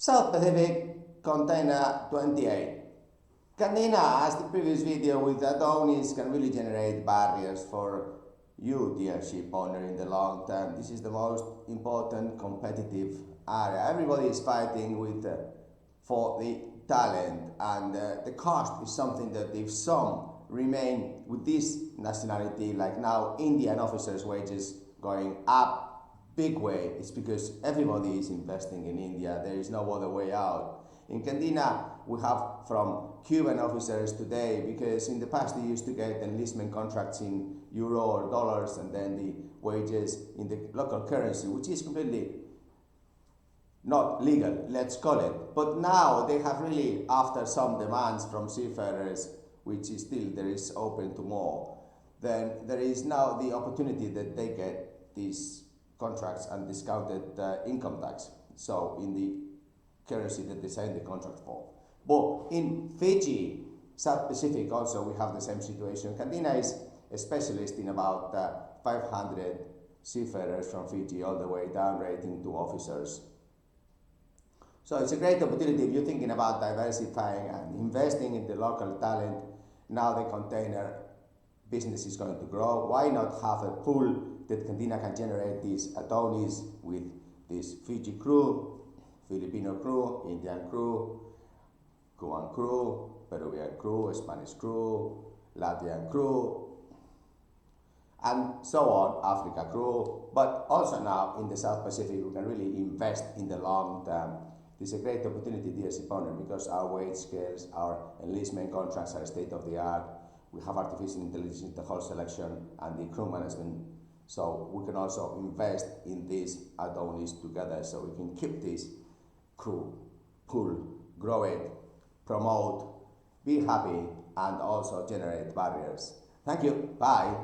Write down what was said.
South Pacific Container 28. Candina, as the previous video with Adonis, can really generate barriers for you, dear ship owner, in the long term. This is the most important competitive area. Everybody is fighting for the talent, and the cost is something that if some remain with this nationality, like now Indian officers' wages going up big way, it's because everybody is investing in India. There is no other way out. In Candina, we have from Cuban officers today, because in the past they used to get enlistment contracts in euro or dollars, and then the wages in the local currency, which is completely not legal, let's call it. But now they have really, after some demands from seafarers, which is still there is open to more, then there is now the opportunity that they get these contracts and discounted income tax, so in the currency that they signed the contract for. But in Fiji, South Pacific also, we have the same situation. Candina is a specialist in about 500 seafarers from Fiji all the way down rating to officers. So it's a great opportunity if you're thinking about diversifying and investing in the local talent. Now the container business is going to grow. Why not have a pool that Candina can generate these Adonis with this Fiji crew, Filipino crew, Indian crew, Cuban crew, Peruvian crew, Spanish crew, Latvian crew, and so on, Africa crew. But also now in the South Pacific, we can really invest in the long term. This is a great opportunity, dear ship owner, because our wage scales, our enlistment contracts are state of the art. We have artificial intelligence in the whole selection and the crew management. So we can also invest in these Adonis together, so we can keep this crew, pool, grow it, promote, be happy, and also generate barriers. Thank you. Bye.